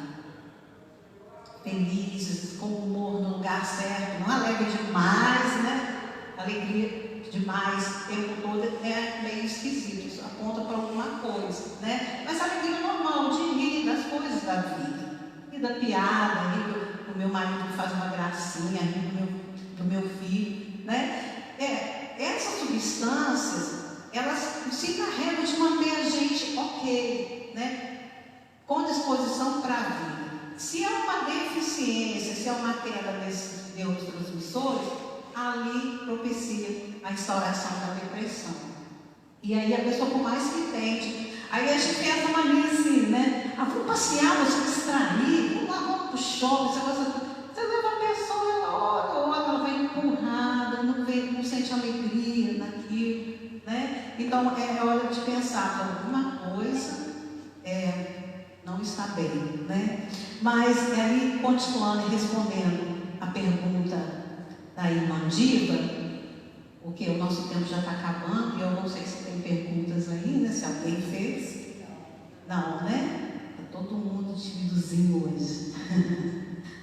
Felizes, com o humor no lugar certo, não alegre demais, né? Alegria demais o tempo todo é meio esquisito, isso aponta para alguma coisa, né? Mas a alegria normal de rir das coisas da vida, rir da piada, rir do meu marido que faz uma gracinha, rir do meu filho, né? Essas substâncias, elas se encarregam de manter a gente ok, né? Com disposição para a vida. Se há uma deficiência, se há uma queda desses neurotransmissores, ali propicia a instauração da depressão. E aí a pessoa, por mais que tente, aí a gente tem essa mania assim, né? Vamos passear, vamos se distrair, vamos lá, vamos pro shopping, você leva a pessoa, ela vai empurrada, não sente alegria naquilo, né? Então é hora de pensar que alguma coisa não está bem, né? Mas aí, continuando e respondendo a pergunta da irmã Diva, porque o nosso tempo já está acabando, e eu não sei se tem perguntas ainda, se alguém fez. Não, né? Está todo mundo timidozinho hoje.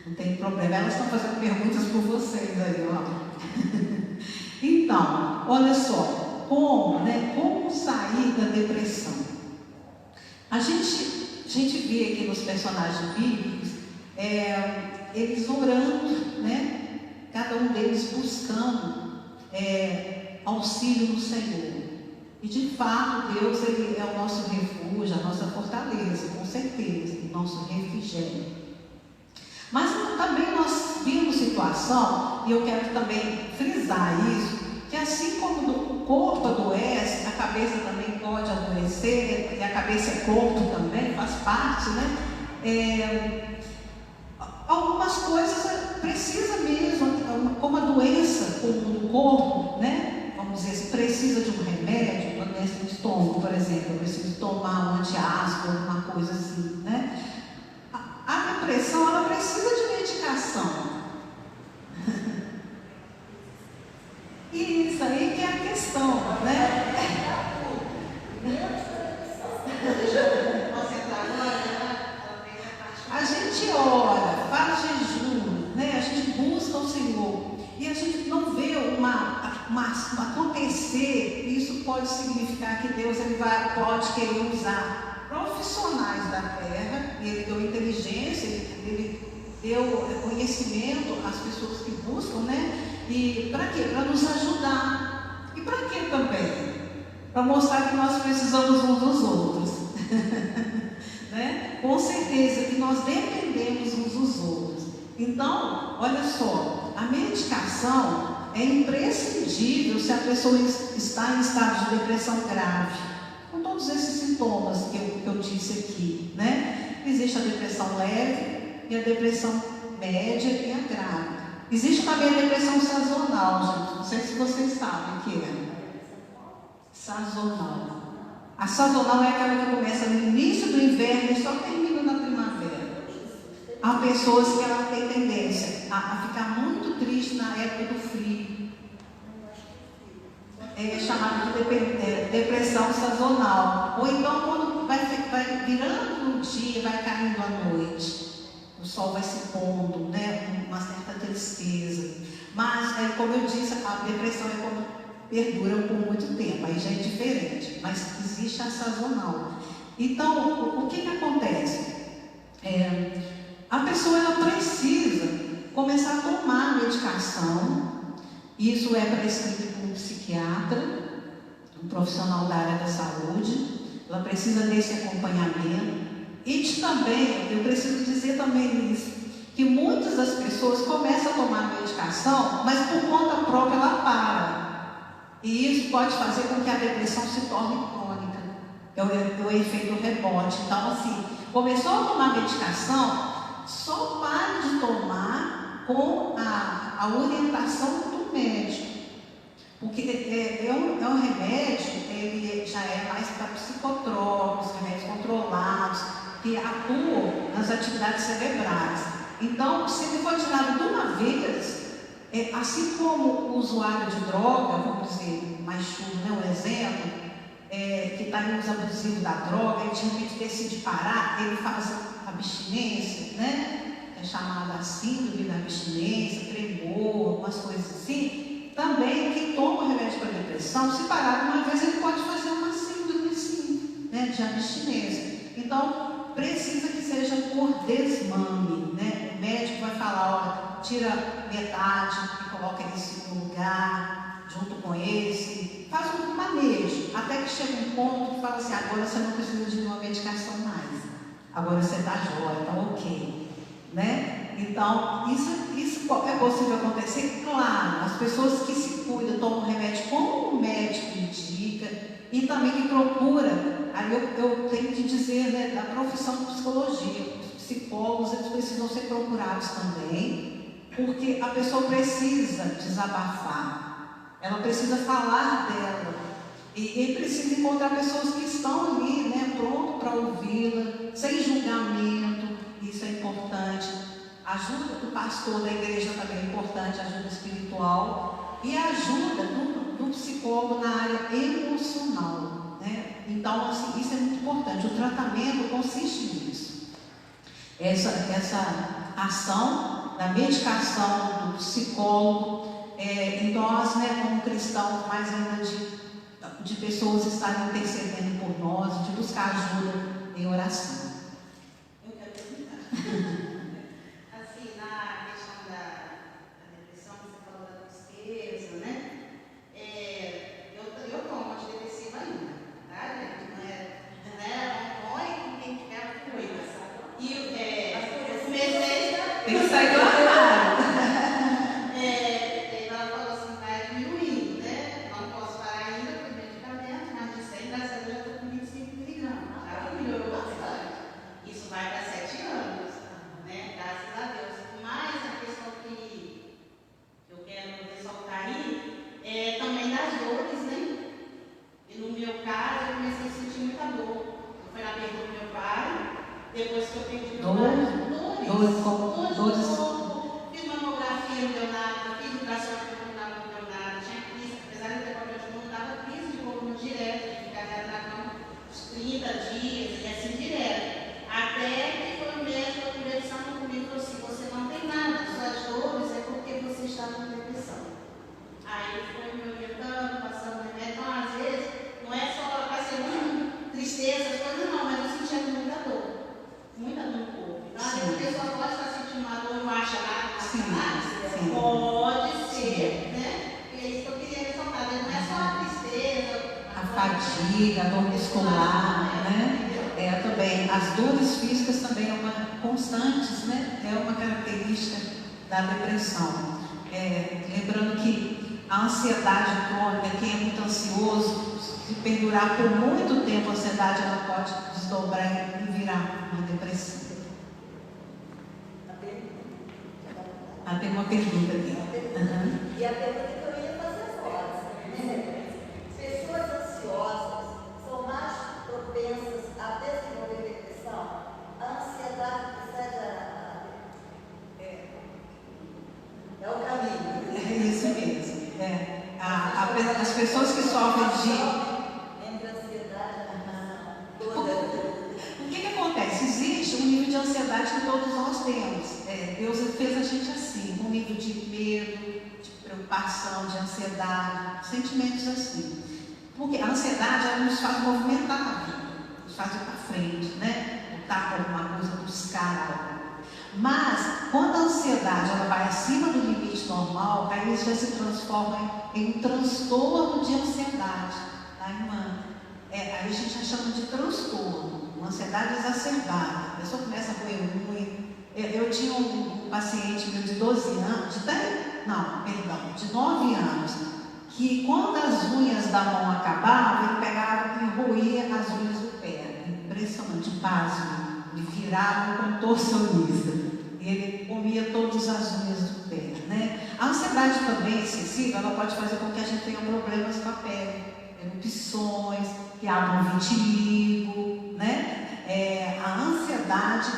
Não tem problema, elas estão fazendo perguntas por vocês aí, ó. Então, olha só, como sair da depressão? A gente vê aqui nos personagens bíblicos, eles orando, né? Cada um deles buscando auxílio no Senhor. E de fato, Deus ele é o nosso refúgio, a nossa fortaleza, com certeza, o nosso refrigério. Mas também nós vimos situação, e eu quero também frisar isso, que assim como o corpo adoece, a cabeça também pode adoecer, e a cabeça é corpo também, faz parte, né? Algumas coisas precisa mesmo, como a doença no corpo, né? Vamos dizer, se precisa de um remédio, uma doença do estômago, por exemplo, eu preciso tomar um antiácido, alguma coisa assim, né? A depressão, ela precisa de medicação. E isso aí que é a questão, né? A gente ora, faz jejum, né? A gente busca o Senhor e a gente não vê acontecer. Isso pode significar que Deus pode querer usar profissionais da terra, e Ele deu inteligência, Ele deu conhecimento às pessoas que buscam, né? E para quê? Para nos ajudar. E para quê também? Para mostrar que nós precisamos uns dos outros. Né? Com certeza que nós dependemos uns dos outros. Então, olha só, a medicação é imprescindível se a pessoa está em estado de depressão grave, com todos esses sintomas que eu disse aqui, né? Existe a depressão leve e a depressão média e a grave. Existe também a depressão sazonal, gente. Não sei se vocês sabem o que é. Sazonal. A sazonal é aquela que começa no início do inverno e só termina na primavera. Há pessoas que ela têm tendência a ficar muito triste na época do frio. chamada de depressão sazonal. Ou então, quando vai virando o dia, vai caindo a noite, o sol vai se pondo, né? Uma certa tristeza. Mas, como eu disse, a depressão é quando perdura por muito tempo, aí já é diferente, mas existe a sazonal. Então, o que acontece? A pessoa ela precisa começar a tomar medicação. Isso é prescrito por um psiquiatra, um profissional da área da saúde. Ela precisa desse acompanhamento. E também, eu preciso dizer também isso, que muitas das pessoas começam a tomar medicação, mas por conta própria ela para. E isso pode fazer com que a depressão se torne crônica. É o efeito rebote. Então, assim, começou a tomar medicação, só pare de tomar com a orientação do médico. Porque é um remédio, ele já é mais para psicotrópicos, remédios controlados, que atuam nas atividades cerebrais. Então, se ele for tirado de uma vez, assim como o usuário de droga, vamos dizer, mais chulo, né, um exemplo, que está em uso abusivo da droga, e de repente decide parar, ele faz abstinência, né? É chamada síndrome da abstinência, tremor, algumas coisas assim. Também, quem toma remédio para depressão, se parar de uma vez, ele pode fazer uma síndrome, sim, né, de abstinência. Então, precisa que seja por desmame, né? O médico vai falar, olha, tira metade e coloca esse no lugar, junto com esse, faz um manejo, até que chega um ponto que fala assim, agora você não precisa de uma medicação mais, agora você está jóia, está ok, né? Então, isso é possível acontecer? Claro, as pessoas que se cuidam, tomam remédio como o médico indica, e também que procura. Aí eu tenho que dizer, né, da profissão de psicologia, os psicólogos eles precisam ser procurados também, porque a pessoa precisa desabafar, ela precisa falar dela, e precisa encontrar pessoas que estão ali, né, pronto para ouvi-la, sem julgamento. Isso é importante. A ajuda do pastor da igreja também é importante, ajuda espiritual, e a ajuda do psicólogo na área emocional, né? Então, assim, isso é muito importante. O tratamento consiste nisso. Essa ação da medicação do psicólogo, e nós, né, como cristãos, mais ainda de pessoas estarem intercedendo por nós, de buscar ajuda em oração. Eu quero perguntar. Assim, na questão da depressão, você falou da tristeza, né? Eu tomo antidepressivo ainda, tá, gente? Não é ruim, quem tiver cuida. E comecei. Tem que sair do armário. Ela falou assim, vai diminuindo, né? Não posso parar ainda com os medicamentos, mas de 100, graças a Deus, eu estou com 25 miligramas. Já melhorou bastante. Isso vai para 7 anos, né? Graças a Deus. Mas a questão que eu quero ressaltar aí é também das dores, né? E no meu caso, eu comecei a sentir muita dor. Eu fui na perda do meu pai, depois que eu perdi meu pai. Dores. Fiz mamografia, não deu nada. Fiz ultrassom, não deu nada. Tinha crise, apesar de ter problema de mundo, dava crise de coluna direto, de ficar na cama uns 30 dias, e assim direto. Até que foi o médico conversando comigo e falou assim, você não tem nada, suas dores é porque você está com depressão. Aí foi me orientando, passando remédio. Então, às vezes, não é só tristeza, as coisas não, mas eu sentia muita dor no corpo. Então, às vezes a pessoa pode estar sentindo uma dor e não acha nada, Sim. pode ser, né? E é isso que eu queria ressaltar, não é só a tristeza, A fadiga, a dor muscular, né? Também as dores físicas também é uma constantes, né? É uma característica da depressão. Lembrando que a ansiedade crônica, quem é muito ansioso, se perdurar por muito tempo a ansiedade, ela pode desdobrar e virar uma depressão. Tem uma pergunta aqui. E a pergunta que eu ia fazer agora, né? Pessoas ansiosas são mais propensas a desenvolver depressão? A ansiedade é o caminho. É isso mesmo. A as pessoas que sofrem de... Entre a ansiedade e a depressão. O que acontece? Existe um nível de ansiedade que todos nós temos. Deus fez a gente assim, um nível de medo, de preocupação, de ansiedade, sentimentos assim. Porque a ansiedade, ela nos faz movimentar a vida, nos faz ir para frente, né? Lutar por alguma coisa, buscar algo. Mas, quando a ansiedade ela vai acima do limite normal, aí isso já se transforma em um transtorno de ansiedade, tá, irmã? Aí a gente já chama de transtorno, uma ansiedade exacerbada. A pessoa começa a roer unha. Eu tinha um paciente meu de 12 anos, de 9 anos, que quando as unhas da mão acabavam, ele pegava e roía as unhas do pé. Impressionante, pasmo. Ele virava um contorcionista. E ele comia todas as unhas do pé, né? A ansiedade também excessiva, ela pode fazer com que a gente tenha problemas com a pele, erupções, que abram vitiligo, né? A ansiedade,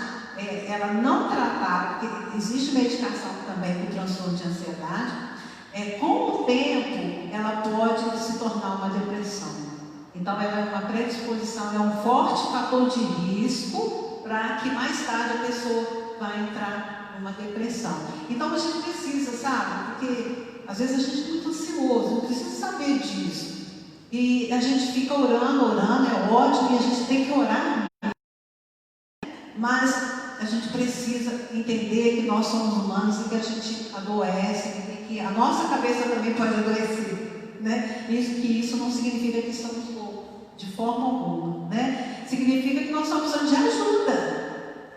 ela não tratada, porque existe medicação também para o transtorno de ansiedade, com o tempo, ela pode se tornar uma depressão. Então, ela é uma predisposição, é um forte fator de risco para que mais tarde a pessoa vai entrar numa depressão. Então a gente precisa, sabe? Porque às vezes a gente é muito ansioso, precisa saber disso. E a gente fica orando, é ótimo, e a gente tem que orar. Mas a gente precisa entender que nós somos humanos e que a gente adoece, e que a nossa cabeça também pode adoecer, né? Que isso não significa que estamos loucos, de forma alguma, né? Significa que nós estamos precisando de ajuda.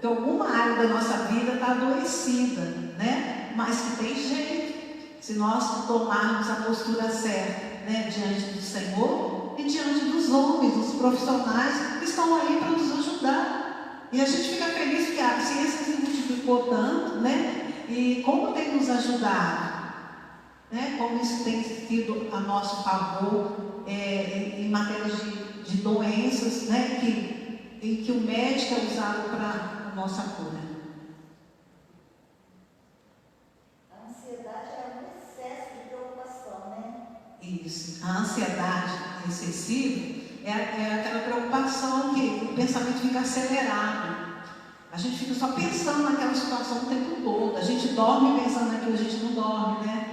Que alguma área da nossa vida está adoecida, né? Mas que tem jeito, se nós tomarmos a postura certa, né? Diante do Senhor e diante dos homens, dos profissionais que estão aí para nos ajudar. E a gente fica feliz que a ciência se multiplicou tanto, né? E como tem nos ajudado, né? Como isso tem sido a nosso favor em matéria de doenças, né? Em que o médico é usado para nossa cura. A ansiedade é um excesso de preocupação, né? Isso. A ansiedade excessiva é aquela preocupação que o pensamento fica acelerado. A gente fica só pensando naquela situação o tempo todo. A gente dorme pensando naquilo, a gente não dorme, né?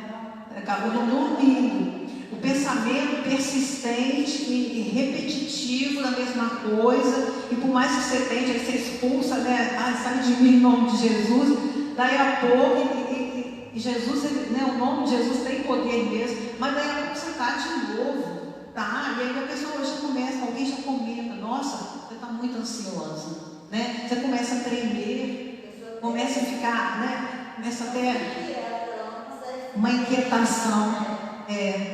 Acabou não dormindo. O pensamento persistente e repetitivo da mesma coisa, e por mais que você tente, aí você expulsa, né? Sai de mim em nome de Jesus. Daí a pouco, e Jesus, né? O nome de Jesus tem poder mesmo, mas daí a pouco você está de novo, tá? E aí a pessoa já começa, alguém já comenta, nossa, você está muito ansiosa, né? Você começa a tremer, começa a ficar, né? Começa a ter uma inquietação.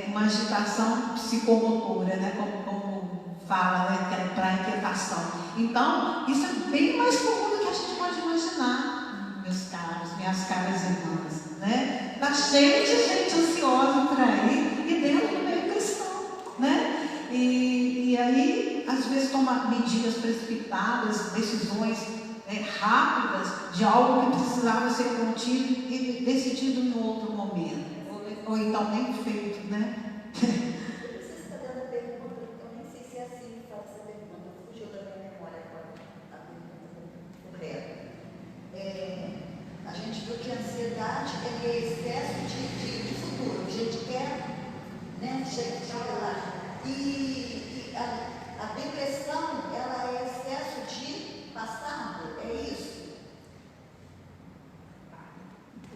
Uma agitação psicomotora, né? Como fala, né? Que é para inquietação. Então, isso é bem mais comum do que a gente pode imaginar, meus caros, minhas caras irmãs, né? Está cheio de gente ansiosa por aí e dentro do meio cristão, né? E aí, às vezes, toma medidas precipitadas, decisões rápidas de algo que precisava ser contido e decidido em outro momento. Ou então nem feito, né? Você está dando a pergunta, eu nem sei se é assim que faz essa pergunta, fugiu da minha memória agora, a pergunta correta. A gente viu que a ansiedade é excesso de futuro, a gente quer, né, chegar lá. E a depressão, ela é excesso de passado, é isso?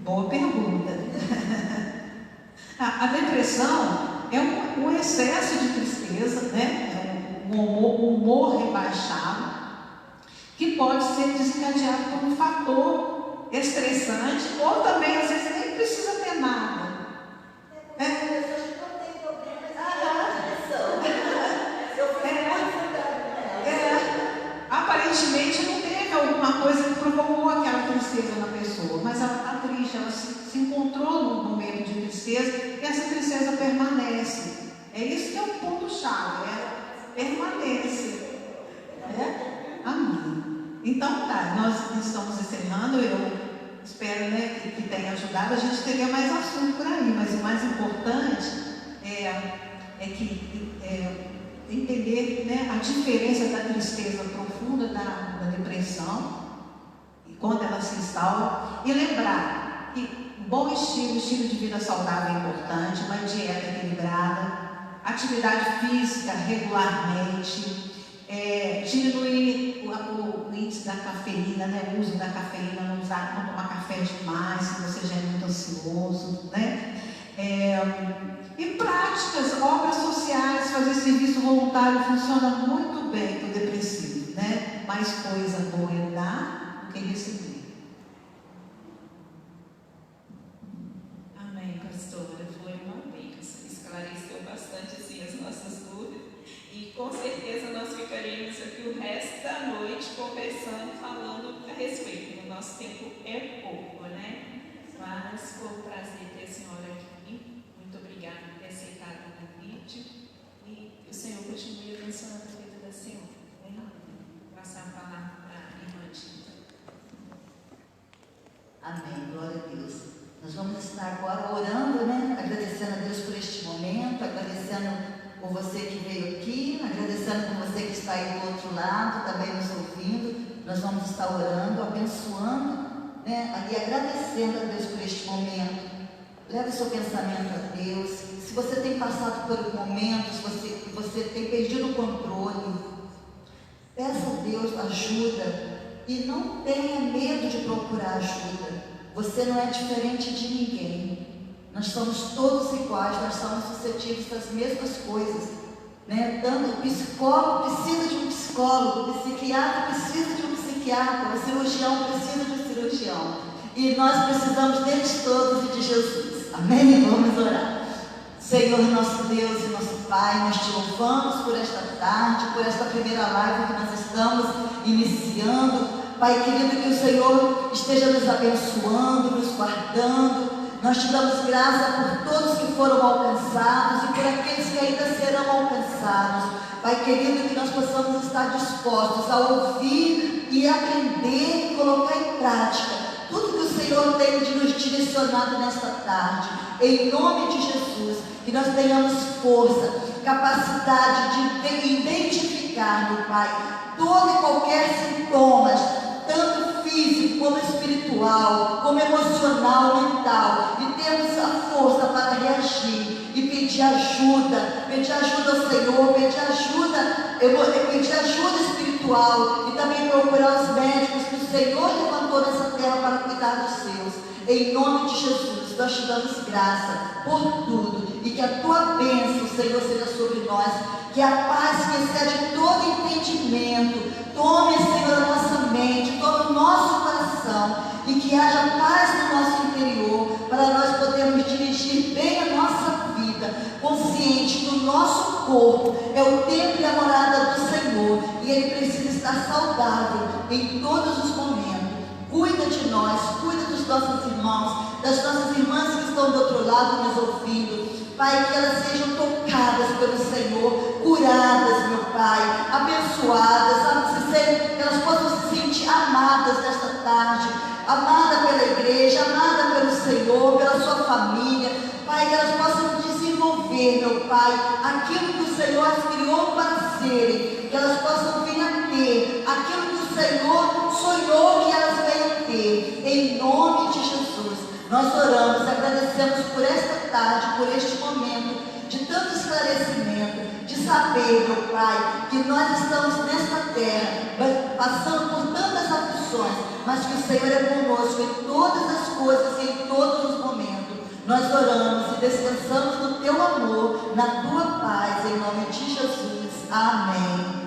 Boa pergunta. A depressão é um excesso de tristeza, né? Um humor rebaixado, que pode ser desencadeado por um fator estressante, ou também às vezes nem precisa ter nada. Pessoas que não têm problemas de depressão. Aparentemente não teve alguma coisa que provocou aquela tristeza na pessoa, mas ela está triste, ela se encontrou num momento de tristeza e essa tristeza permanece. É isso que é o ponto-chave, permanece. Amém. Então tá, nós estamos encerrando, eu espero, né, que tenha ajudado. A gente teria mais assunto por aí, mas o mais importante é né, a diferença da tristeza profunda da depressão, e quando ela se instaura, e lembrar que um bom estilo de vida saudável é importante, uma dieta equilibrada, atividade física regularmente, diminuir o índice da cafeína, né, o uso da cafeína, não tomar café demais se você já é muito ansioso, né? E práticas, obras sociais, fazer serviço voluntário funciona muito bem para o depressivo, né? Mais coisa boa é dar do que receber. Amém, pastora. Foi uma bênção. Esclareceu bastante assim, as nossas dúvidas. E com certeza nós ficaremos aqui o resto da noite conversando, falando a respeito. O nosso tempo é pouco, né? Mas foi um prazer ter a senhora aqui. Muito obrigada por ter aceitado o convite. E que o Senhor continue abençoando a vida da senhora. Né? Vou passar a palavra para a irmã Tita. Amém, glória a Deus. Nós vamos estar agora orando, né? Agradecendo a Deus por este momento, agradecendo por você que veio aqui, agradecendo por você que está aí do outro lado, também nos ouvindo. Nós vamos estar orando, abençoando, né? E agradecendo a Deus por este momento. Leve o seu pensamento a Deus. Se você tem passado por momentos, se você tem perdido o controle, peça a Deus ajuda e não tenha medo de procurar ajuda. Você não é diferente de ninguém. Nós somos todos iguais, nós somos suscetíveis das mesmas coisas, né? Tanto o psicólogo precisa de um psicólogo, o psiquiatra precisa de um psiquiatra, o cirurgião precisa de um cirurgião. E nós precisamos deles todos e de Jesus. Amém? Vamos orar. Senhor, nosso Deus e nosso Pai, nós te louvamos por esta tarde, por esta primeira live que nós estamos iniciando. Pai querido, que o Senhor esteja nos abençoando, nos guardando. Nós te damos graça por todos que foram alcançados e por aqueles que ainda serão alcançados. Pai querido, que nós possamos estar dispostos a ouvir e aprender e colocar em prática tudo que o Senhor tem de nos direcionado nesta tarde. Em nome de Jesus, que nós tenhamos força, capacidade de identificar, meu Pai, todo e qualquer sintomas, tanto físico como espiritual, como emocional, mental, e temos a força para reagir e pedir ajuda ao Senhor, pedir ajuda espiritual e também procurar os médicos que o Senhor levantou nessa terra para cuidar dos seus. Em nome de Jesus, nós te damos graça por tudo e que a tua bênção, Senhor, seja sobre nós, que a paz que excede todo entendimento tome, Senhor, a nossa mente, tome o nosso coração e que haja paz no nosso interior para nós podermos dirigir bem a nossa vida, consciente que o nosso corpo é o templo e a morada do Senhor e ele precisa estar saudável em todos os momentos. Cuida de nós, cuida dos nossos irmãos, das nossas irmãs que estão do outro lado nos ouvindo. Pai, que elas sejam tocadas pelo Senhor, curadas, meu Pai, abençoadas, que elas possam se sentir amadas nesta tarde, amada pela igreja, amada pelo Senhor, pela sua família. Pai, que elas possam desenvolver, meu Pai, aquilo que o Senhor as criou para serem, que elas possam vir a ter aquilo que o Senhor sonhou que elas venham ter, em nome de Jesus. Nós oramos, agradecemos por esta tarde, por este momento de tanto esclarecimento, de saber, meu Pai, que nós estamos nesta terra, passando por tantas aflições, mas que o Senhor é conosco em todas as coisas e em todos os momentos. Nós oramos e descansamos no Teu amor, na Tua paz, em nome de Jesus. Amém.